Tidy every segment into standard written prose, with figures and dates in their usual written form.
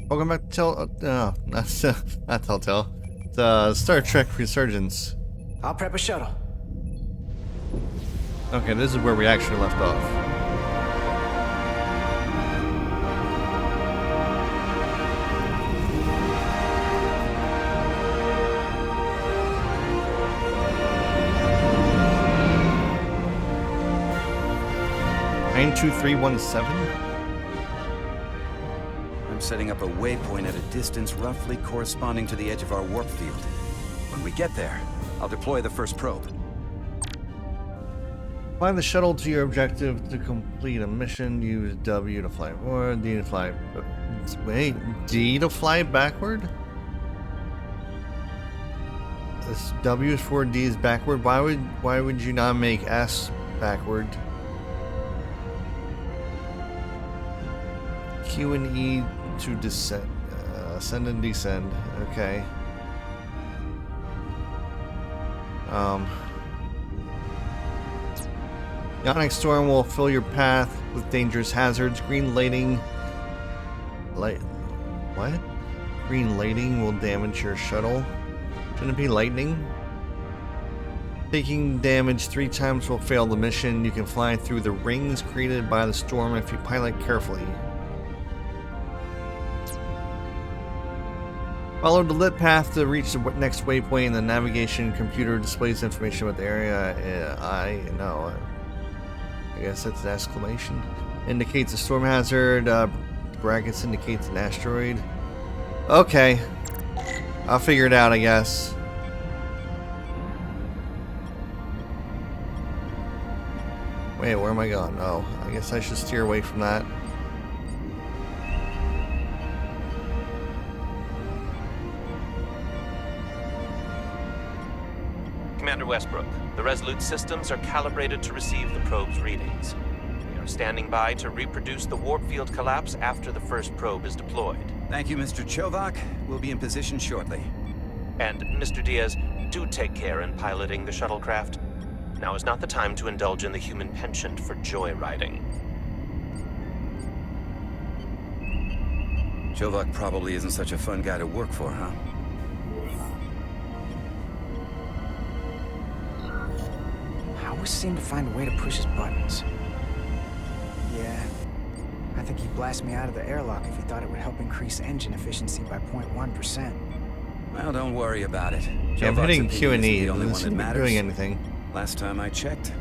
Welcome back to not Telltale. It's Star Trek Resurgence. I'll prep a shuttle. Okay, this is where we actually left off. Nine 2-3-1-7. I'm setting up a waypoint at a distance roughly corresponding to the edge of our warp field. When we get there, I'll deploy the first probe. Fly the shuttle to your objective to complete a mission. Use W to fly forward, D to fly... Wait, D to fly backward? This W is forward, D is backward. Why would you not make S backward? Q and E to descend, ascend and descend. Okay. Yawning storm will fill your path with dangerous hazards. Green lighting. What? Green lighting will damage your shuttle. Shouldn't it be lightning? Taking damage 3 times will fail the mission. You can fly through the rings created by the storm if you pilot carefully. Follow the lit path to reach the next waypoint. The navigation computer displays information about the area. I guess that's an exclamation. Indicates a storm hazard. Brackets indicates an asteroid. Okay. I'll figure it out, I guess. Wait, where am I going? Oh, I guess I should steer away from that. Commander Westbrook, the Resolute systems are calibrated to receive the probe's readings. We are standing by to reproduce the warp field collapse after the first probe is deployed. Thank you, Mr. Chovak. We'll be in position shortly. And, Mr. Diaz, do take care in piloting the shuttlecraft. Now is not the time to indulge in the human penchant for joyriding. Chovak probably isn't such a fun guy to work for, huh? Always seemed to find a way to push his buttons. Yeah, I think he'd blast me out of the airlock if he thought it would help increase engine efficiency by 0.1%. Well, don't worry about it. Yeah, I'm hitting Q and E. The only one that Isn't matters. doing anything. Last time I checked,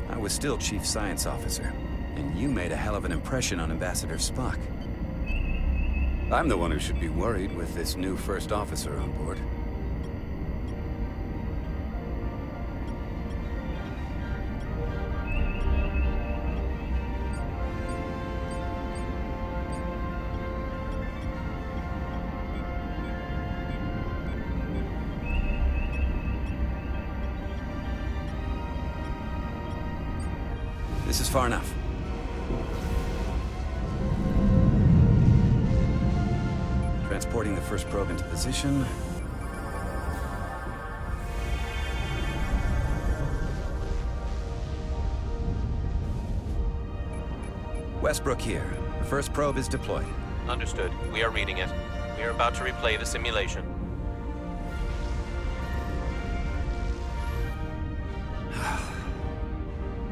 I was still Chief Science Officer, and you made a hell of an impression on Ambassador Spock. I'm the one who should be worried with this new first officer on board. This is far enough. Transporting the first probe into position. Westbrook here. The first probe is deployed. Understood. We are reading it. We are about to replay the simulation.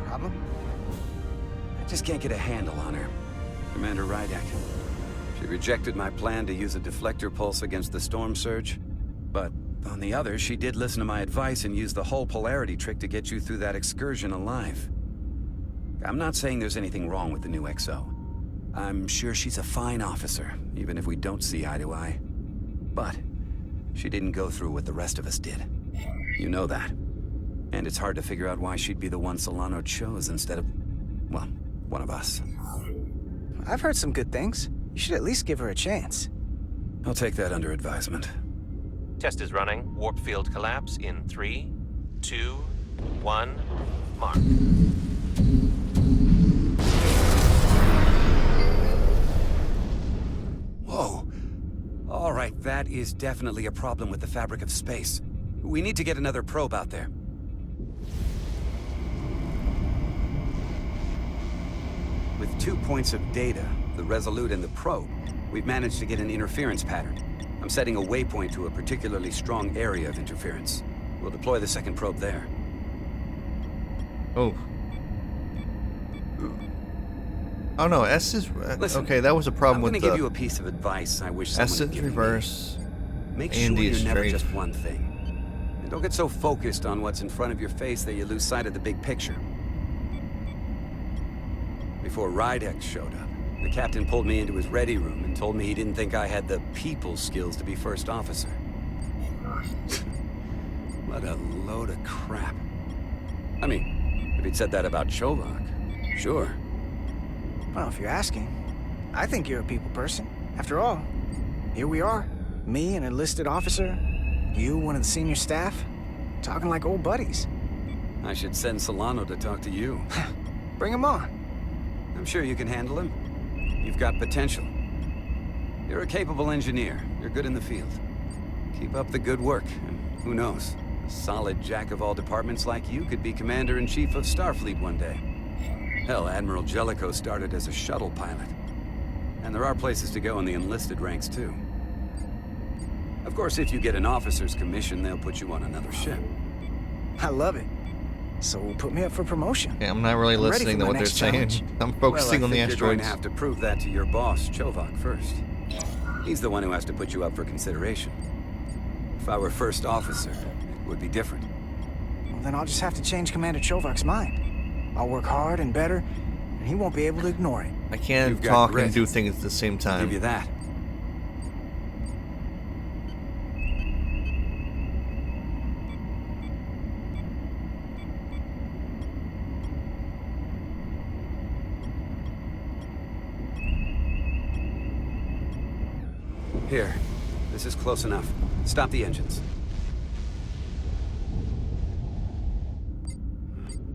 Problem? I just can't get a handle on her. Commander Rydak. She rejected my plan to use a deflector pulse against the storm surge. But on the other, she did listen to my advice and use the whole polarity trick to get you through that excursion alive. I'm not saying there's anything wrong with the new XO. I'm sure she's a fine officer, even if we don't see eye to eye. But she didn't go through what the rest of us did. You know that. And it's hard to figure out why she'd be the one Solano chose instead of, well, one of us. I've heard some good things. You should at least give her a chance. I'll take that under advisement. Test is running. Warp field collapse in 3, 2, 1, mark. Whoa. All right, that is definitely a problem with the fabric of space. We need to get another probe out there. With 2 points of data, the Resolute and the probe, we've managed to get an interference pattern. I'm setting a waypoint to a particularly strong area of interference. We'll deploy the second probe there. Oh. Oh no, S is... Listen, okay, that was a problem with I'm the... gonna give you a piece of advice I wish someone S had is given reverse. me. Make and sure D is you're never straight. just one thing. And don't get so focused on what's in front of your face that you lose sight of the big picture. Before Rydex showed up, the captain pulled me into his ready room and told me he didn't think I had the people skills to be first officer. What a load of crap. I mean, if he'd said that about Chovak, sure. Well, if you're asking, I think you're a people person. After all, here we are. Me, an enlisted officer. You, one of the senior staff. Talking like old buddies. I should send Solano to talk to you. Bring him on. I'm sure you can handle him. You've got potential. You're a capable engineer. You're good in the field. Keep up the good work, and who knows? A solid jack of all departments like you could be Commander-in-Chief of Starfleet one day. Hell, Admiral Jellicoe started as a shuttle pilot. And there are places to go in the enlisted ranks, too. Of course, if you get an officer's commission, they'll put you on another ship. I love it. So put me up for promotion. Yeah, I'm not really I'm ready listening for to my what they're next saying. challenge. I'm focusing on the You're going to asteroids. have to prove that to your boss, Chovak, first. He's the one who has to put you up for consideration. If I were first officer, it would be different. Well, then I'll just have to change Commander Chovak's mind. I'll work hard and better, and he won't be able to ignore it. I can't You've got talk grit. and do things at the same I'll time. give you that. Here, this is close enough. Stop the engines.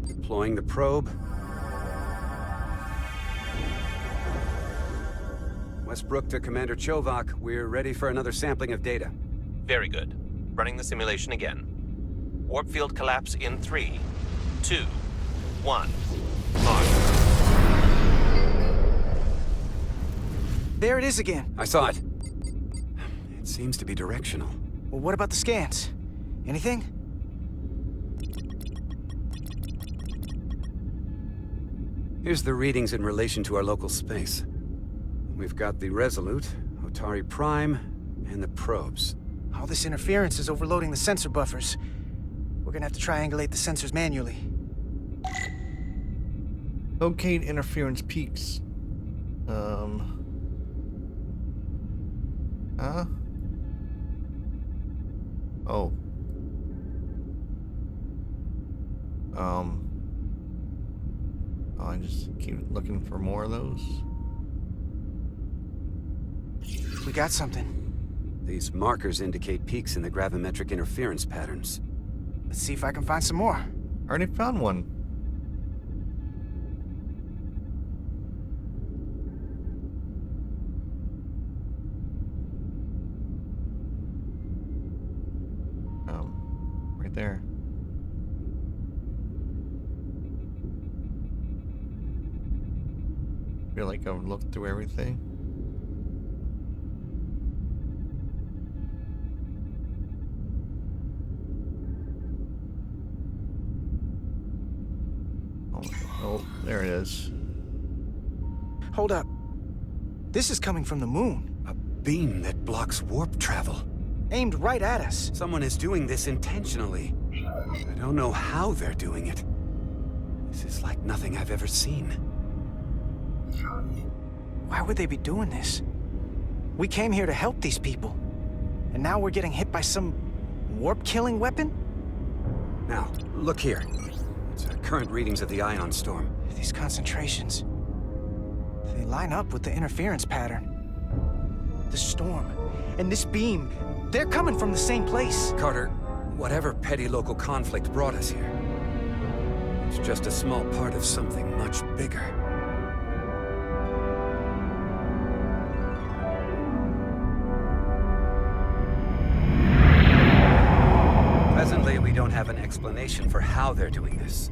Deploying the probe. Westbrook to Commander Chovak. We're ready for another sampling of data. Very good. Running the simulation again. Warp field collapse in 3, 2, 1. Mark. There it is again. I saw it. It seems to be directional. Well, what about the scans? Anything? Here's the readings in relation to our local space. We've got the Resolute, Otari Prime, and the probes. All this interference is overloading the sensor buffers. We're gonna have to triangulate the sensors manually. Locate interference peaks. Huh? Oh. Oh, I just keep looking for more of those. We got something. These markers indicate peaks in the gravimetric interference patterns. Let's see if I can find some more. I already found one. Right there. Feel like I've looked through everything. Oh, there it is. Hold up. This is coming from the moon. A beam that blocks warp travel. Aimed right at us. Someone is doing this intentionally. I don't know how they're doing it. This is like nothing I've ever seen. Why would they be doing this? We came here to help these people. And now we're getting hit by some warp-killing weapon? Now, look here. It's our current readings of the ion storm. These concentrations. They line up with the interference pattern. The storm and this beam, they're coming from the same place. Carter, whatever petty local conflict brought us here, it's just a small part of something much bigger. Presently, we don't have an explanation for how they're doing this.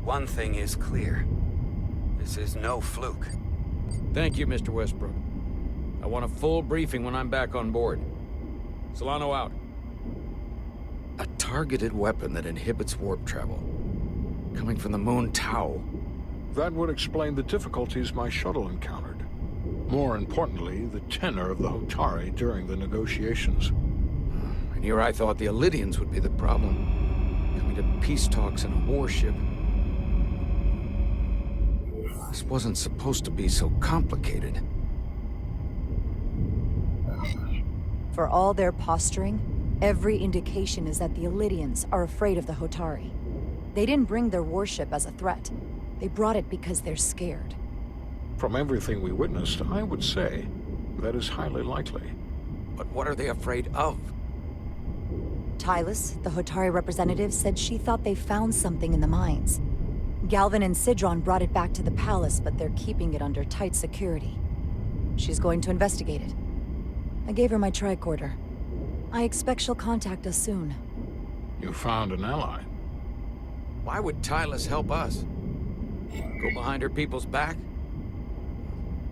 One thing is clear. This is no fluke. Thank you, Mr. Westbrook. I want a full briefing when I'm back on board. Solano out. A targeted weapon that inhibits warp travel. Coming from the moon Tau. That would explain the difficulties my shuttle encountered. More importantly, the tenor of the Hotari during the negotiations. And here I thought the Illidians would be the problem. Coming to peace talks in a warship. This wasn't supposed to be so complicated. For all their posturing, every indication is that the Illidians are afraid of the Hotari. They didn't bring their warship as a threat. They brought it because they're scared. From everything we witnessed, I would say that is highly likely. But what are they afraid of? Tylus, the Hotari representative, said she thought they found something in the mines. Galvin and Sidron brought it back to the palace, but they're keeping it under tight security. She's going to investigate it. I gave her my tricorder. I expect she'll contact us soon. You found an ally. Why would Tylus help us? Go behind her people's back?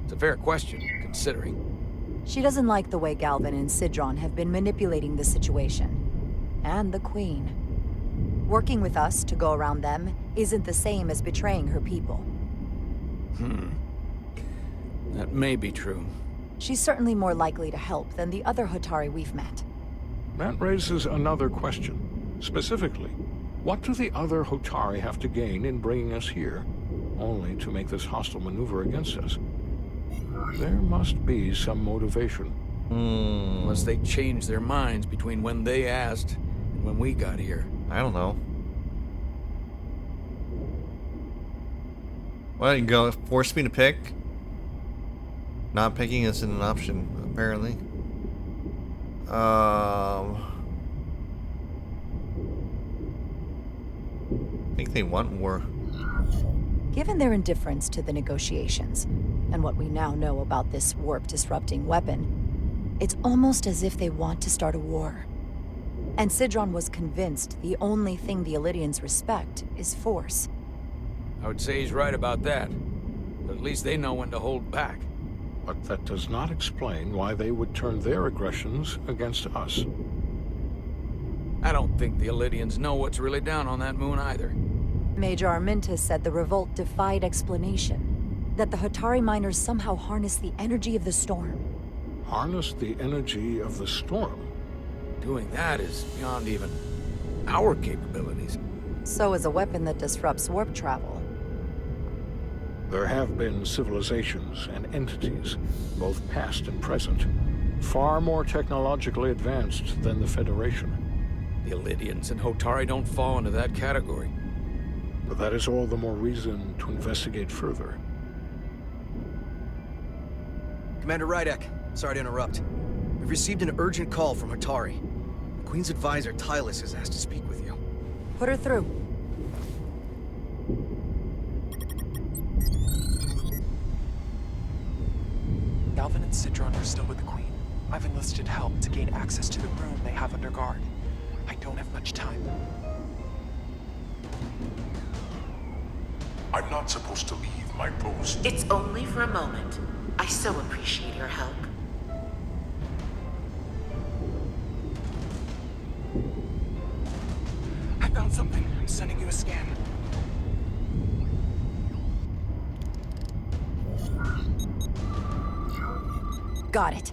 It's a fair question, considering. She doesn't like the way Galvin and Sidron have been manipulating the situation. And the Queen. Working with us to go around them isn't the same as betraying her people. That may be true. She's certainly more likely to help than the other Hotari we've met. That raises another question. Specifically, what do the other Hotari have to gain in bringing us here, only to make this hostile maneuver against us? There must be some motivation. Unless they changed their minds between when they asked and when we got here. I don't know. Well, you go force me to pick. Not picking isn't an option, apparently. I think they want war. Given their indifference to the negotiations, and what we now know about this warp-disrupting weapon, it's almost as if they want to start a war. And Sidron was convinced the only thing the Illidians respect is force. I would say he's right about that. But at least they know when to hold back. But that does not explain why they would turn their aggressions against us. I don't think the Illidians know what's really down on that moon either. Major Armintas said the revolt defied explanation. That the Hotari miners somehow harnessed the energy of the storm. Harness the energy of the storm? Doing that is beyond even our capabilities. So is a weapon that disrupts warp travel. There have been civilizations and entities, both past and present, far more technologically advanced than the Federation. The Illidians and Hotari don't fall into that category. But that is all the more reason to investigate further. Commander Rydek, sorry to interrupt. We've received an urgent call from Hotari. The Queen's advisor, Tylus, has asked to speak with you. Put her through. Galvin and Sidron are still with the Queen. I've enlisted help to gain access to the room they have under guard. I don't have much time. I'm not supposed to leave my post. It's only for a moment. I so appreciate your help. I found something. I'm sending you a scan. Got it.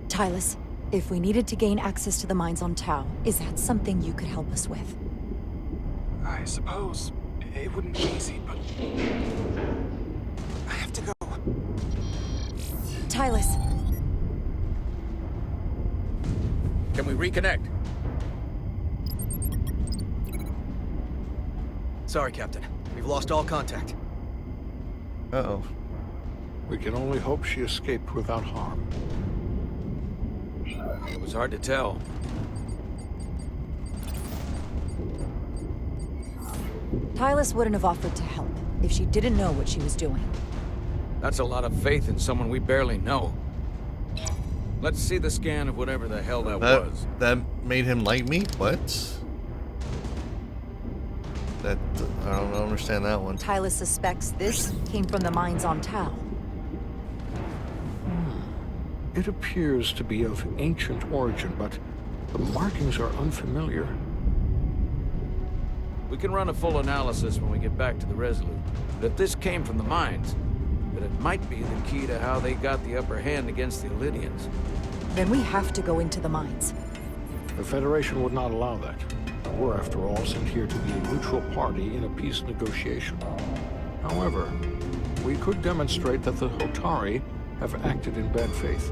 Tylus, if we needed to gain access to the mines on Tau, is that something you could help us with? I suppose it wouldn't be easy, but I have to go. Tylus. Can we reconnect? Sorry, Captain. We've lost all contact. Uh-oh. We can only hope she escaped without harm. It was hard to tell. Tylus wouldn't have offered to help if she didn't know what she was doing. That's a lot of faith in someone we barely know. Let's see the scan of whatever the hell that was. That made him like me? What? That, I don't understand that one. Tyler suspects this came from the mines on Tau. It appears to be of ancient origin, but the markings are unfamiliar. We can run a full analysis when we get back to the Resolute. But if this came from the mines, then it might be the key to how they got the upper hand against the Illydians. Then we have to go into the mines. The Federation would not allow that. We're, after all, sent here to be a neutral party in a peace negotiation. However, we could demonstrate that the Hotari have acted in bad faith,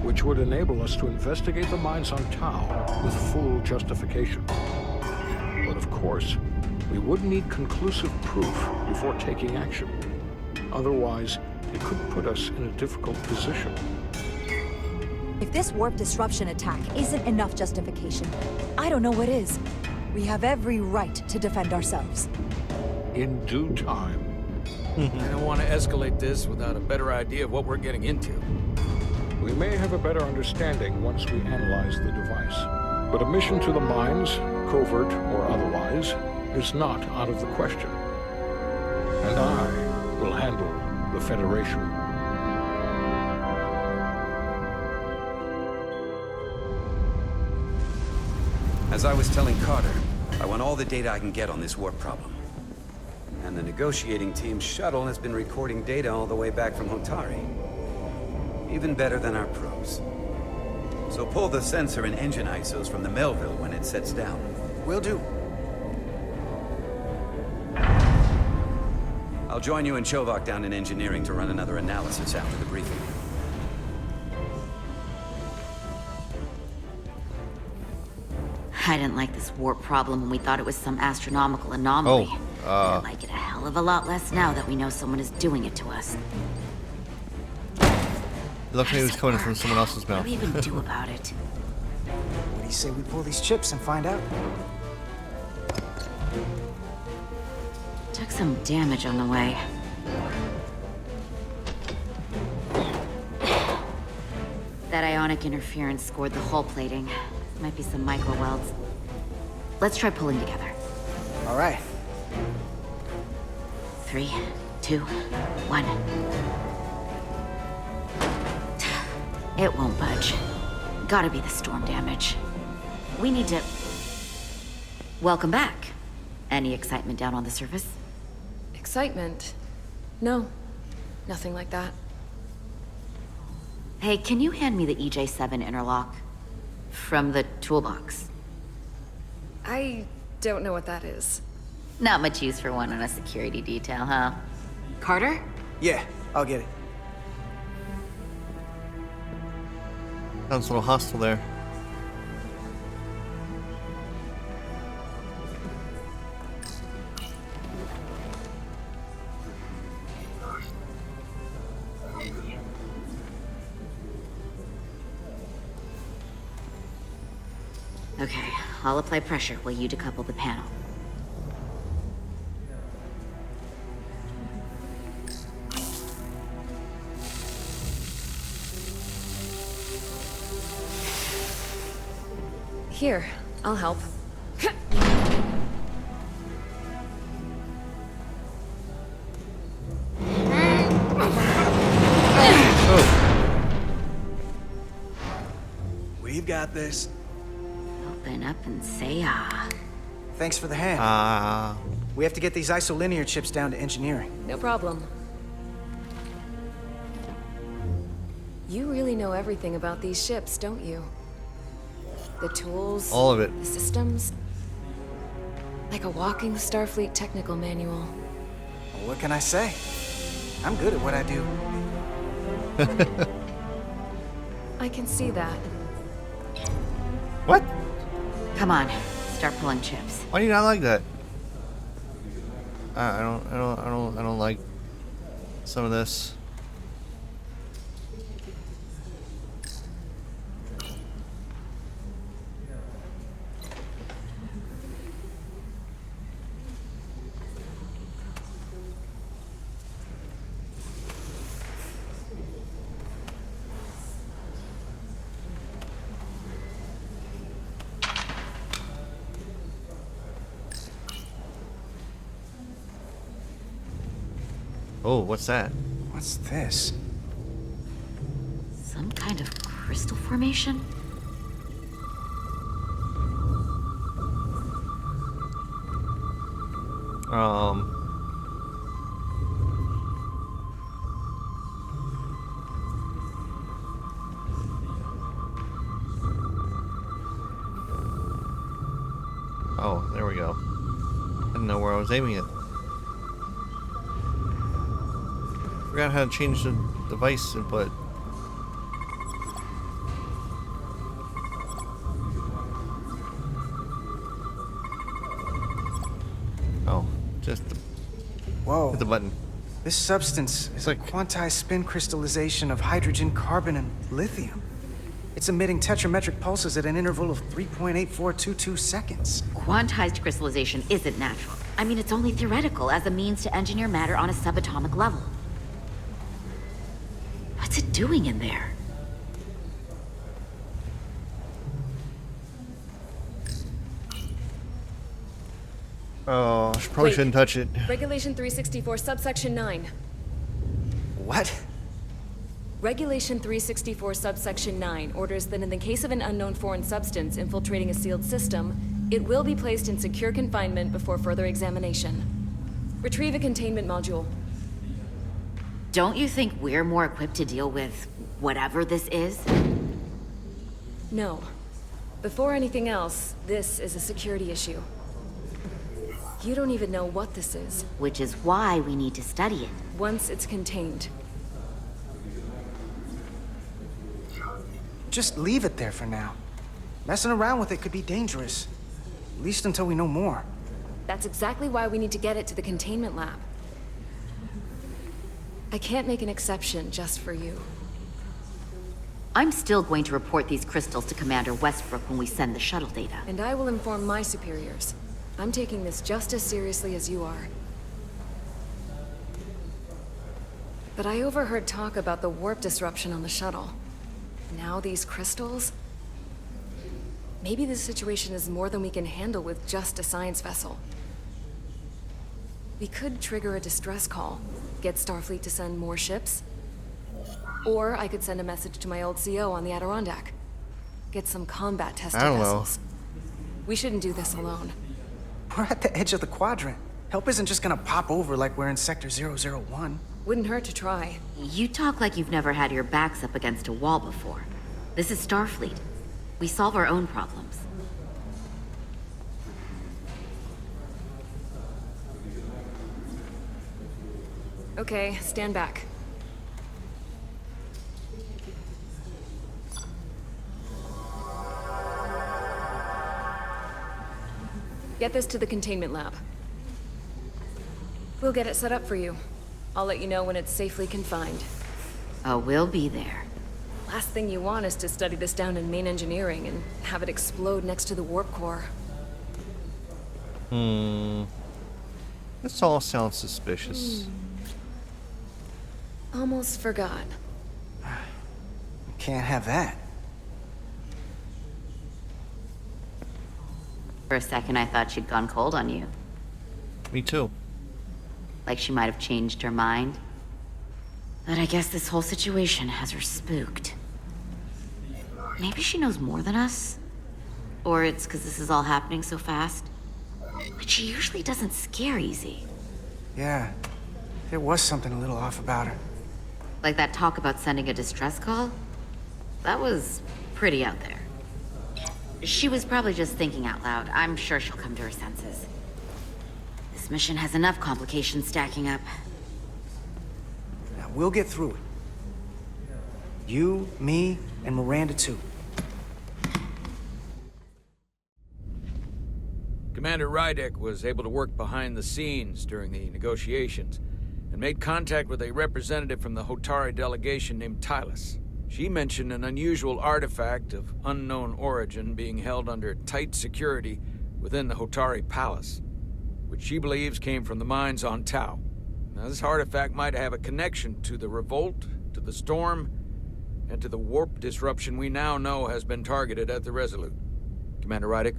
which would enable us to investigate the mines on Tau with full justification. But of course, we would need conclusive proof before taking action. Otherwise, it could put us in a difficult position. If this warp disruption attack isn't enough justification, I don't know what is. We have every right to defend ourselves. In due time. I don't want to escalate this without a better idea of what we're getting into. We may have a better understanding once we analyze the device. But a mission to the mines, covert or otherwise, is not out of the question. And I will handle the Federation. As I was telling Carter, I want all the data I can get on this warp problem. And the negotiating team's shuttle has been recording data all the way back from Hotari. Even better than our probes. So pull the sensor and engine ISOs from the Melville when it sets down. Will do. I'll join you and Chovak down in engineering to run another analysis after the briefing. I didn't like this warp problem when we thought it was some astronomical anomaly. I like it a hell of a lot less now that we know someone is doing it to us. It looks like it was coming from someone else's mouth. What do we even do about it? What do you say we pull these chips and find out? Took some damage on the way. That ionic interference scored the hull plating. Might be some micro welds. Let's try pulling together. All right. 3, 2, 1. It won't budge. Gotta be the storm damage. We need to... Welcome back. Any excitement down on the surface? Excitement? No. Nothing like that. Hey, can you hand me the EJ7 interlock? From the toolbox. I don't know what that is. Not much use for one on a security detail, huh? Carter? Yeah, I'll get it. Sounds a little hostile there. Okay, I'll apply pressure while you decouple the panel. Here, I'll help. We've got this. Open up and say ah. Thanks for the hand. Ah. We have to get these isolinear chips down to engineering. No problem. You really know everything about these ships, don't you? The tools, All of it. the systems. Like a walking Starfleet technical manual. Well, what can I say? I'm good at what I do. I can see that. What? Come on, start pulling chips. Why do you not like that? I don't like some of this. Oh, what's that? What's this? Some kind of crystal formation? Oh, there we go. I didn't know where I was aiming it. Forgot how to change the device input. Oh, just Whoa. hit the button. This substance is a quantized spin crystallization of hydrogen, carbon, and lithium. It's emitting tetrametric pulses at an interval of 3.8422 seconds. Quantized crystallization isn't natural. I mean, it's only theoretical as a means to engineer matter on a subatomic level. What's it doing in there? Oh, probably Wait. shouldn't touch it. Regulation 364, subsection 9. What? Regulation 364, subsection 9 orders that in the case of an unknown foreign substance infiltrating a sealed system, it will be placed in secure confinement before further examination. Retrieve a containment module. Don't you think we're more equipped to deal with whatever this is? No. Before anything else, this is a security issue. You don't even know what this is. Which is why we need to study it. Once it's contained. Just leave it there for now. Messing around with it could be dangerous. At least until we know more. That's exactly why we need to get it to the containment lab. I can't make an exception just for you. I'm still going to report these crystals to Commander Westbrook when we send the shuttle data. And I will inform my superiors. I'm taking this just as seriously as you are. But I overheard talk about the warp disruption on the shuttle. Now these crystals? Maybe this situation is more than we can handle with just a science vessel. We could trigger a distress call, get Starfleet to send more ships. Or I could send a message to my old CO on the Adirondack. Get some combat tested I don't know. vessels. We shouldn't do this alone. We're at the edge of the quadrant. Help isn't just gonna pop over like we're in Sector 001. Wouldn't hurt to try. You talk like you've never had your backs up against a wall before. This is Starfleet. We solve our own problems. Okay, stand back. Get this to the containment lab. We'll get it set up for you. I'll let you know when it's safely confined. Oh, we'll be there. Last thing you want is to study this down in main engineering and have it explode next to the warp core. This all sounds suspicious. Almost forgot. Can't have that. For a second, I thought she'd gone cold on you. Me too. Like she might have changed her mind. But I guess this whole situation has her spooked. Maybe she knows more than us? Or it's because this is all happening so fast? But she usually doesn't scare easy. Yeah, there was something a little off about her. Like that talk about sending a distress call? That was pretty out there. She was probably just thinking out loud. I'm sure she'll come to her senses. This mission has enough complications stacking up. Now, we'll get through it. You, me, and Miranda too. Commander Rydek was able to work behind the scenes during the negotiations and made contact with a representative from the Hotari delegation named Tylus. She mentioned an unusual artifact of unknown origin being held under tight security within the Hotari Palace, which she believes came from the mines on Tau. Now, this artifact might have a connection to the revolt, to the storm, and to the warp disruption we now know has been targeted at the Resolute. Commander Rydek,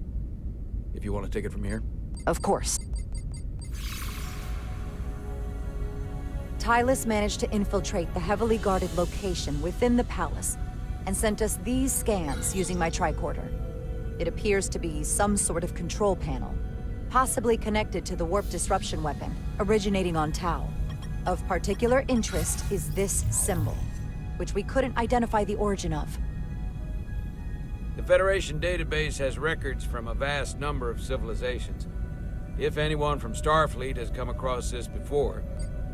if you want to take it from here. Of course. Tylus managed to infiltrate the heavily guarded location within the palace and sent us these scans using my tricorder. It appears to be some sort of control panel, possibly connected to the warp disruption weapon originating on Tau. Of particular interest is this symbol, which we couldn't identify the origin of. The Federation database has records from a vast number of civilizations. If anyone from Starfleet has come across this before,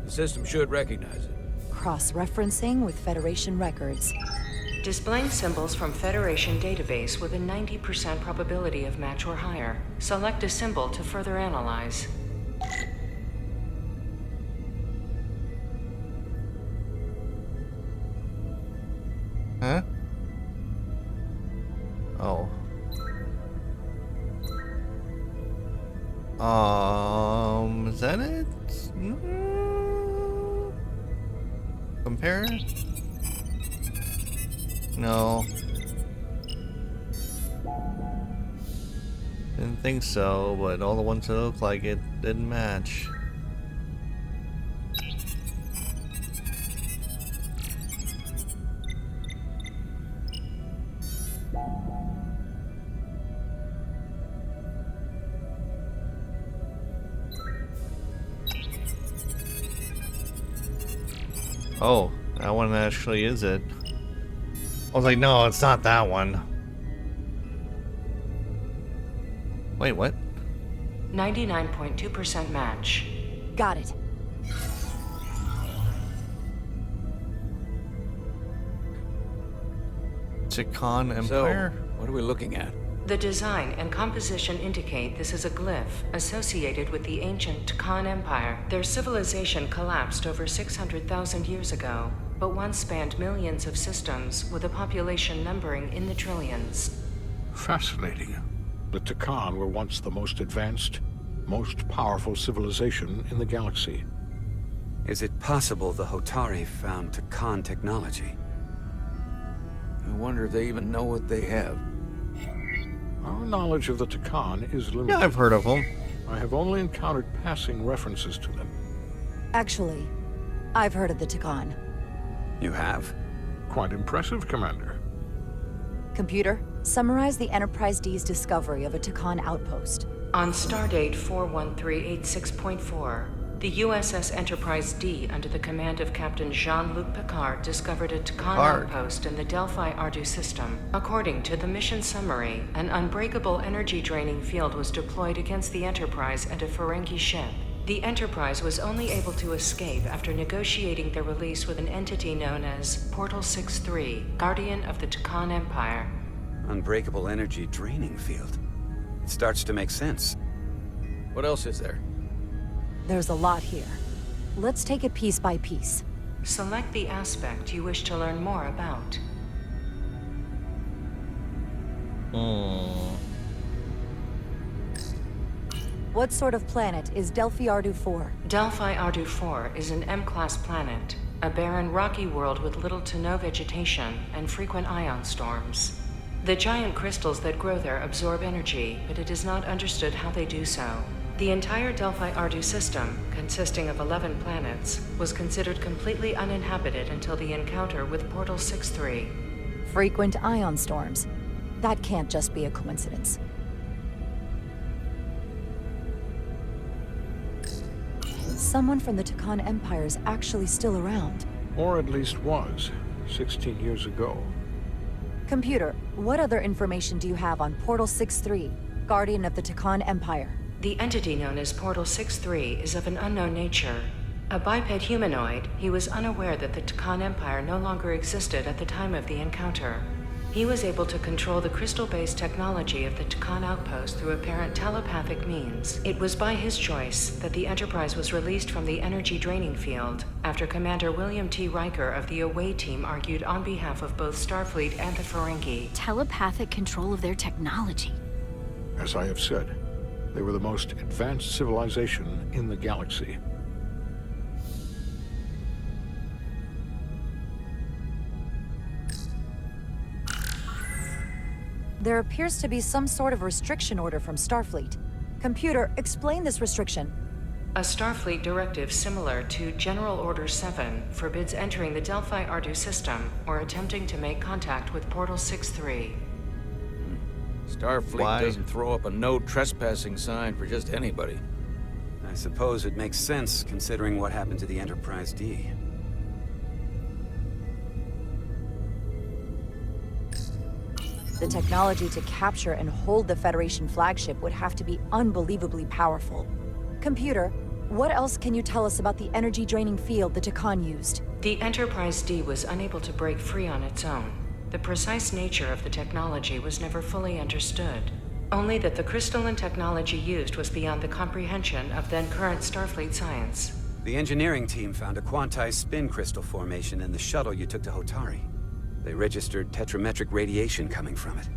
the system should recognize it. Cross-referencing with Federation records. Displaying symbols from Federation database with a 90% probability of match or higher. Select a symbol to further analyze. Huh? Oh. Is that it? Compare? No. Didn't think so, but all the ones that look like it didn't match. Oh, that one actually is it. I was like, no, it's not that one. Wait, what? 99.2% match. Got it. Tikhon Empire? So, what are we looking at? The design and composition indicate this is a glyph associated with the ancient Tikhon Empire. Their civilization collapsed over 600,000 years ago, but once spanned millions of systems with a population numbering in the trillions. Fascinating. The Tikhon were once the most advanced, most powerful civilization in the galaxy. Is it possible the Hotari found Tikhon technology? I wonder if they even know what they have. Our knowledge of the Tikhon is limited. Yeah, I've heard of them. I have only encountered passing references to them. Actually, I've heard of the Tikhon. You have? Quite impressive, Commander. Computer, summarize the Enterprise D's discovery of a Tikhon outpost. On stardate 41386.4, the USS Enterprise D, under the command of Captain Jean-Luc Picard, discovered a Tikhon outpost in the Delphi Ardu system. According to the mission summary, an unbreakable energy-draining field was deployed against the Enterprise and a Ferengi ship. The Enterprise was only able to escape after negotiating their release with an entity known as Portal 6-3, Guardian of the Tikhon Empire. Unbreakable energy draining field. It starts to make sense. What else is there? There's a lot here. Let's take it piece by piece. Select the aspect you wish to learn more about. What sort of planet is Delphi Ardu 4? Delphi Ardu 4 is an M-class planet, a barren rocky world with little to no vegetation and frequent ion storms. The giant crystals that grow there absorb energy, but it is not understood how they do so. The entire Delphi Ardu system, consisting of 11 planets, was considered completely uninhabited until the encounter with Portal 6-3. Frequent ion storms. That can't just be a coincidence. Someone from the Tikhon Empire is actually still around. Or at least was, 16 years ago. Computer, what other information do you have on Portal 6-3, Guardian of the Tikhon Empire? The entity known as Portal 6-3 is of an unknown nature. A biped humanoid, he was unaware that the Tikhon Empire no longer existed at the time of the encounter. He was able to control the crystal-based technology of the Tikhon outpost through apparent telepathic means. It was by his choice that the Enterprise was released from the energy draining field after Commander William T. Riker of the Away Team argued on behalf of both Starfleet and the Ferengi. Telepathic control of their technology. As I have said, they were the most advanced civilization in the galaxy. There appears to be some sort of restriction order from Starfleet. Computer, explain this restriction. A Starfleet directive similar to General Order 7 forbids entering the Delphi Ardu system or attempting to make contact with Portal 6-3. Starfleet doesn't throw up a no trespassing sign for just anybody. I suppose it makes sense considering what happened to the Enterprise D. The technology to capture and hold the Federation flagship would have to be unbelievably powerful. Computer, what else can you tell us about the energy-draining field the Takan used? The Enterprise D was unable to break free on its own. The precise nature of the technology was never fully understood. Only that the crystalline technology used was beyond the comprehension of then-current Starfleet science. The engineering team found a quantized spin crystal formation in the shuttle you took to Hotari. They registered tetrametric radiation coming from it.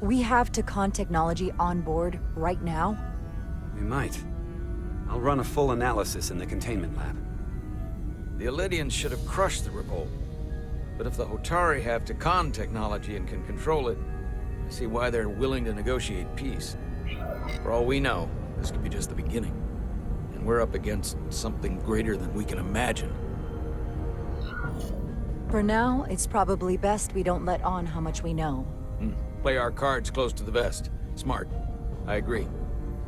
We have Takan technology on board right now? We might. I'll run a full analysis in the containment lab. The Elydians should have crushed the revolt. But if the Hotari have Takan technology and can control it, I see why they're willing to negotiate peace. For all we know, this could be just the beginning. And we're up against something greater than we can imagine. For now, it's probably best we don't let on how much we know. Play our cards close to the vest. Smart. I agree.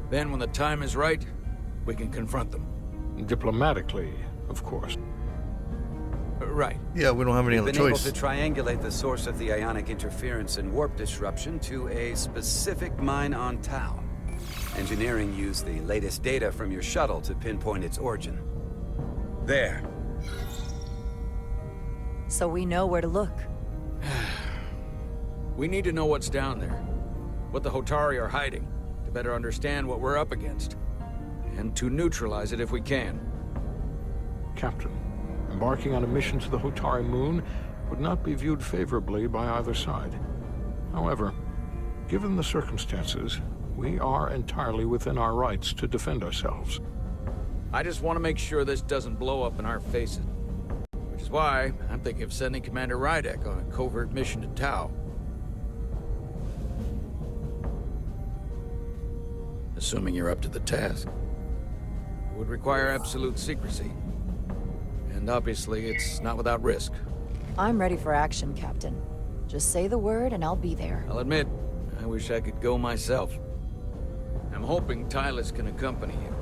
Then when the time is right, we can confront them. Diplomatically, of course. Right. Yeah, we don't have any other We've been able choice. to triangulate the source of the ionic interference and warp disruption to a specific mine on Tau. Engineering used the latest data from your shuttle to pinpoint its origin. There. So we know where to look. We need to know what's down there. What the Hotari are hiding, to better understand what we're up against. And to neutralize it if we can. Captain, embarking on a mission to the Hotari moon would not be viewed favorably by either side. However, given the circumstances, we are entirely within our rights to defend ourselves. I just want to make sure this doesn't blow up in our faces. Which is why I'm thinking of sending Commander Rydek on a covert mission to Tau. Assuming you're up to the task. It would require absolute secrecy. And obviously, it's not without risk. I'm ready for action, Captain. Just say the word and I'll be there. I'll admit, I wish I could go myself. I'm hoping Tylus can accompany you.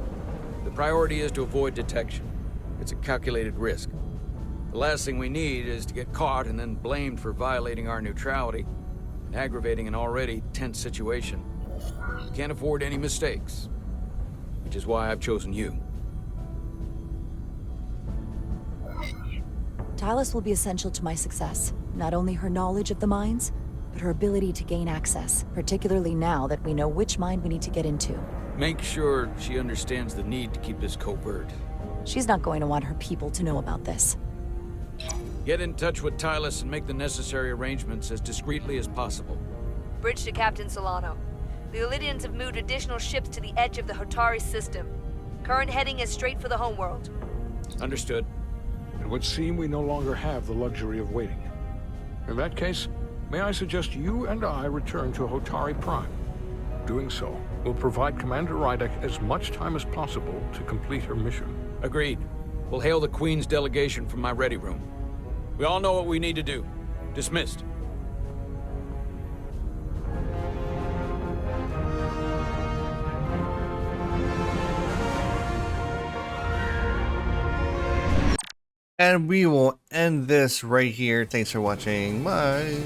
The priority is to avoid detection. It's a calculated risk. The last thing we need is to get caught and then blamed for violating our neutrality and aggravating an already tense situation. We can't afford any mistakes, which is why I've chosen you. Tylus will be essential to my success. Not only her knowledge of the mines, but her ability to gain access, particularly now that we know which mine we need to get into. Make sure she understands the need to keep this covert. She's not going to want her people to know about this. Get in touch with Tylus and make the necessary arrangements as discreetly as possible. Bridge to Captain Solano. The Elydians have moved additional ships to the edge of the Hotari system. Current heading is straight for the homeworld. Understood. It would seem we no longer have the luxury of waiting. In that case, may I suggest you and I return to Hotari Prime? Doing so will provide Commander Rydek as much time as possible to complete her mission. Agreed. We'll hail the Queen's delegation from my ready room. We all know what we need to do. Dismissed. And we will end this right here. Thanks for watching. Bye.